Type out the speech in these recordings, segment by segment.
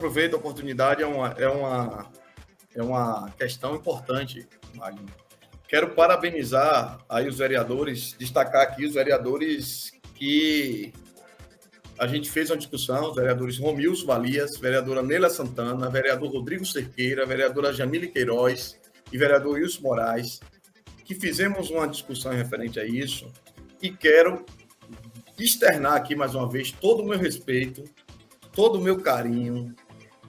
Aproveito a oportunidade, é uma questão importante, Magno. Quero parabenizar aí os vereadores, destacar aqui os vereadores que a gente fez uma discussão, os vereadores Romilson Valias, vereadora Neila Santana, vereador Rodrigo Cerqueira, vereadora Jamile Queiroz e vereador Wilson Moraes, que fizemos uma discussão referente a isso, e quero externar aqui mais uma vez todo o meu respeito, todo o meu carinho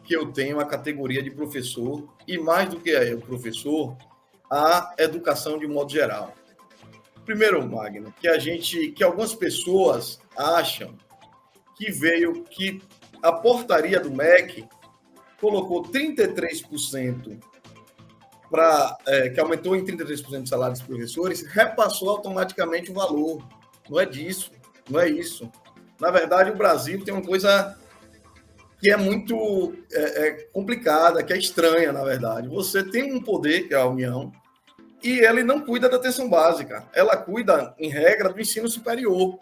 que eu tenho à categoria de professor, e mais do que o professor, a educação de modo geral. Primeiro, Magno, que algumas pessoas acham que a portaria do MEC colocou 33% que aumentou em 33% o salário dos professores, repassou automaticamente o valor. Não é disso, não é isso. Na verdade, o Brasil tem uma coisa que é muito complicada, que é estranha, na verdade. Você tem um poder, que é a União, e ele não cuida da atenção básica. Ela cuida, em regra, do ensino superior.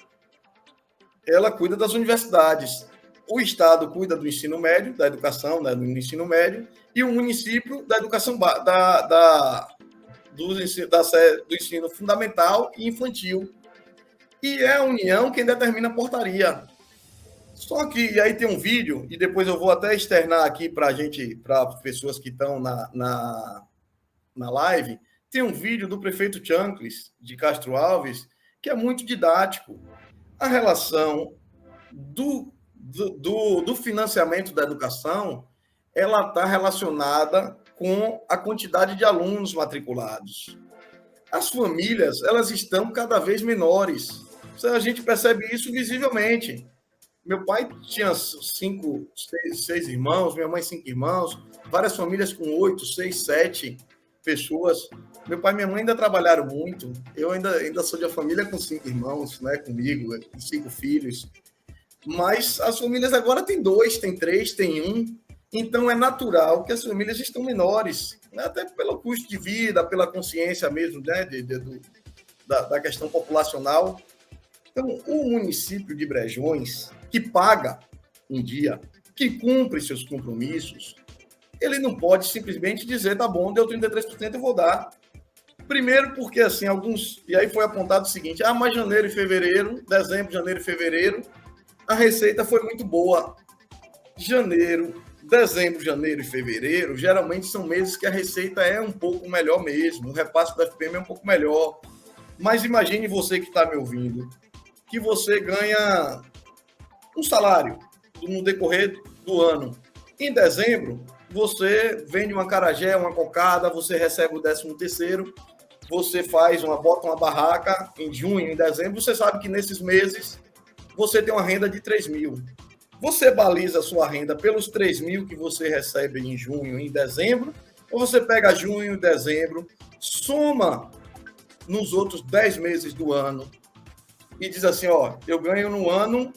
Ela cuida das universidades. O Estado cuida do ensino médio, da educação, né, do ensino médio, e o município da educação do ensino fundamental e infantil. E é a União quem determina a portaria. Só que, e aí tem um vídeo, e depois eu vou até externar aqui para as pessoas que estão na live, tem um vídeo do prefeito Chanclis, de Castro Alves, que é muito didático. A relação do financiamento da educação, ela está relacionada com a quantidade de alunos matriculados. As famílias, elas estão cada vez menores. A gente percebe isso visivelmente. Meu pai tinha 6 irmãos, minha mãe 5 irmãos, várias famílias com 8, 6, 7 pessoas. Meu pai e minha mãe ainda trabalharam muito. Eu ainda sou de uma família com 5 irmãos, né, comigo, com 5 filhos. Mas as famílias agora têm 2, têm 3, têm 1. Então é natural que as famílias estão menores, né, até pelo custo de vida, pela consciência mesmo, né, da questão populacional. Então, o município de Brejões, que paga em dia, que cumpre seus compromissos, ele não pode simplesmente dizer, tá bom, deu 33%, eu vou dar. Primeiro porque, assim, e aí foi apontado o seguinte, mas janeiro e fevereiro, dezembro, janeiro e fevereiro, a receita foi muito boa. Dezembro, janeiro e fevereiro, geralmente são meses que a receita é um pouco melhor mesmo, o repasse do FPM é um pouco melhor. Mas imagine você que está me ouvindo, que você ganha um salário no decorrer do ano. Em dezembro, você vende uma acarajé, uma cocada, você recebe o 13º, você bota uma barraca em junho, em dezembro, você sabe que nesses meses você tem uma renda de 3 mil. Você baliza a sua renda pelos 3 mil que você recebe em junho e em dezembro, ou você pega junho e dezembro, soma nos outros 10 meses do ano e diz assim, eu ganho no ano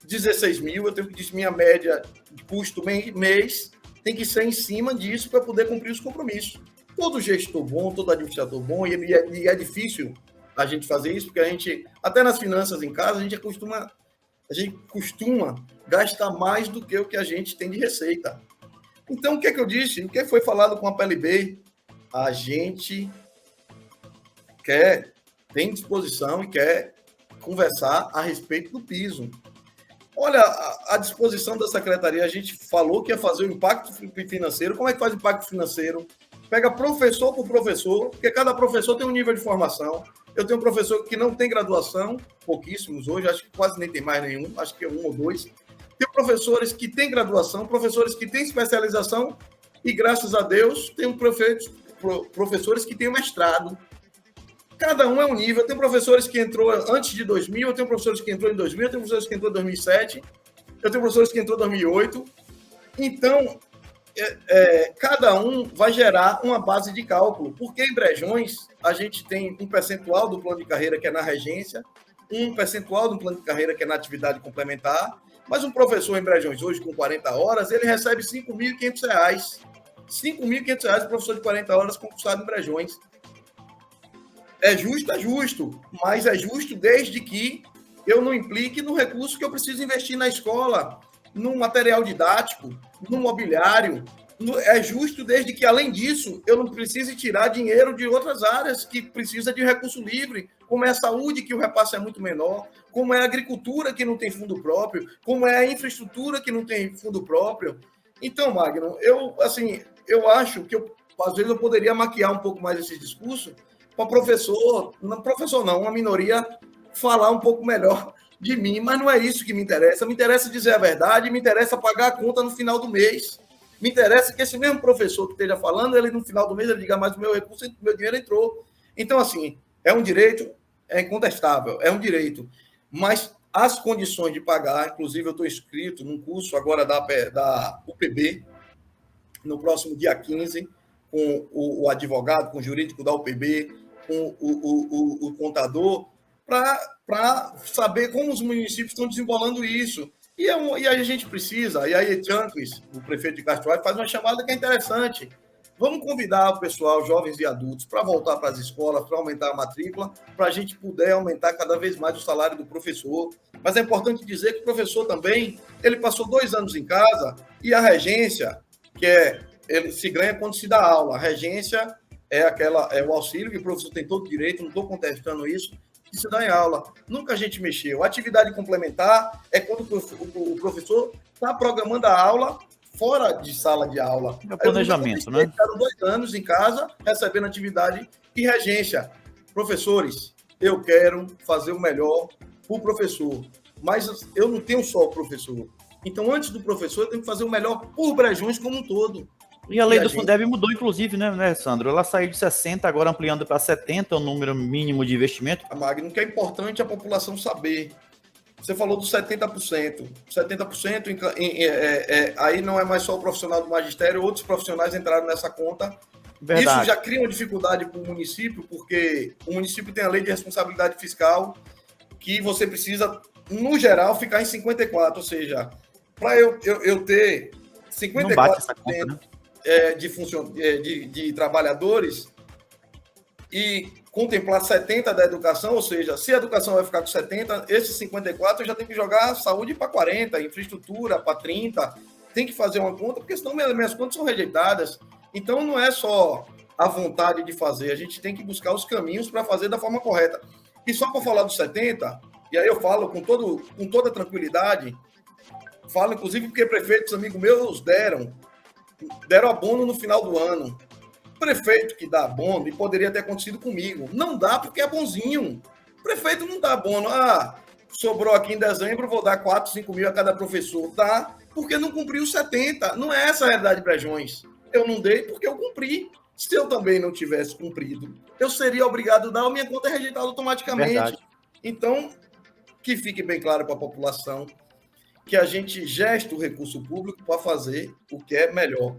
16 mil, eu tenho que dizer minha média de custo mês tem que ser em cima disso para poder cumprir os compromissos. Todo gestor bom, todo administrador bom, e é difícil a gente fazer isso, porque a gente, até nas finanças em casa, a gente costuma gastar mais do que o que a gente tem de receita. Então, o que é que eu disse? O que foi falado com a PLB? A gente tem disposição e quer conversar a respeito do piso. Olha, a disposição da secretaria, a gente falou que ia fazer o impacto financeiro. Como é que faz o impacto financeiro? Pega professor por professor, porque cada professor tem um nível de formação. Eu tenho um professor que não tem graduação, pouquíssimos hoje, acho que quase nem tem mais nenhum, acho que é 1 ou 2. Tem professores que têm graduação, professores que têm especialização, e graças a Deus tem professores que têm mestrado. Cada um é um nível. Eu tenho professores que entrou antes de 2000, eu tenho professores que entrou em 2000, eu tenho professores que entrou em 2007, eu tenho professores que entrou em 2008. Então, cada um vai gerar uma base de cálculo, porque em Brejões a gente tem um percentual do plano de carreira que é na regência, um percentual do plano de carreira que é na atividade complementar, mas um professor em Brejões hoje com 40 horas, ele recebe R$ 5.500. R$ 5.500 professor de 40 horas concursado em Brejões. É justo, mas é justo desde que eu não implique no recurso que eu preciso investir na escola. no material didático, no mobiliário. É justo desde que, além disso, eu não precise tirar dinheiro de outras áreas que precisa de recurso livre, como é a saúde, que o repasse é muito menor, como é a agricultura, que não tem fundo próprio, como é a infraestrutura, que não tem fundo próprio. Então, Magno, eu acho que às vezes eu poderia maquiar um pouco mais esse discurso para professor não, uma minoria falar um pouco melhor de mim, mas não é isso que me interessa. Me interessa dizer a verdade, me interessa pagar a conta no final do mês. Me interessa que esse mesmo professor que esteja falando, ele no final do mês ele diga, mas o meu recurso, meu dinheiro entrou. Então, assim, é um direito, é incontestável, é um direito. Mas as condições de pagar, inclusive eu estou inscrito num curso agora da UPB, no próximo dia 15, com o advogado, com o jurídico da UPB, com o contador, para saber como os municípios estão desembolando isso. E a gente precisa, e aí Chanques, o prefeito de Castro Alves, faz uma chamada que é interessante. Vamos convidar o pessoal, jovens e adultos, para voltar para as escolas, para aumentar a matrícula, para a gente poder aumentar cada vez mais o salário do professor. Mas é importante dizer que o professor também, ele passou 2 anos em casa e a regência, ele se ganha quando se dá aula. A regência é o auxílio que o professor tem todo direito, não estou contestando isso, que se dá em aula. Nunca a gente mexeu. Atividade complementar é quando o professor está programando a aula fora de sala de aula. É o planejamento, né? Ficaram 2 anos em casa recebendo atividade e regência. Professores, eu quero fazer o melhor para o professor, mas eu não tenho só o professor. Então, antes do professor, eu tenho que fazer o melhor por Brejões como um todo. E a lei do Fundeb mudou, inclusive, né, Sandro? Ela saiu de 60, agora ampliando para 70, o número mínimo de investimento. A Magno, que é importante a população saber. Você falou dos 70%. 70% aí não é mais só o profissional do magistério, outros profissionais entraram nessa conta. Verdade. Isso já cria uma dificuldade para o município, porque o município tem a lei de responsabilidade fiscal, que você precisa, no geral, ficar em 54%. Ou seja, para eu ter 54% não bate essa conta, né? de trabalhadores e contemplar 70 da educação, ou seja, se a educação vai ficar com 70, esses 54 eu já tenho que jogar saúde para 40, infraestrutura para 30, tem que fazer uma conta, porque senão minhas contas são rejeitadas. Então não é só a vontade de fazer, a gente tem que buscar os caminhos para fazer da forma correta. E só para falar dos 70, e aí eu falo com toda tranquilidade, falo inclusive porque prefeitos amigos meus deram abono no final do ano. Prefeito que dá abono, e poderia ter acontecido comigo, não dá porque é bonzinho. Prefeito não dá abono. Sobrou aqui em dezembro, vou dar 4, 5 mil a cada professor. Dá, porque não cumpriu 70. Não é essa a realidade de Brejões. Eu não dei porque eu cumpri. Se eu também não tivesse cumprido, eu seria obrigado a dar, a minha conta é rejeitada automaticamente. Verdade. Então, que fique bem claro para a população que a gente gesta o recurso público para fazer o que é melhor.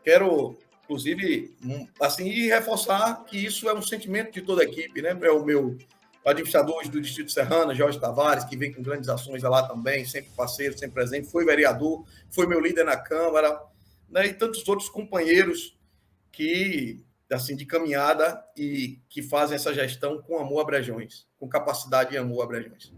Quero, inclusive, assim, reforçar que isso é um sentimento de toda a equipe, né? É o meu administrador do Distrito Serrana, Jorge Tavares, que vem com grandes ações lá também, sempre parceiro, sempre presente, foi vereador, foi meu líder na Câmara, né? E tantos outros companheiros que, assim, de caminhada e que fazem essa gestão com amor a Brejões, com capacidade e amor a Brejões.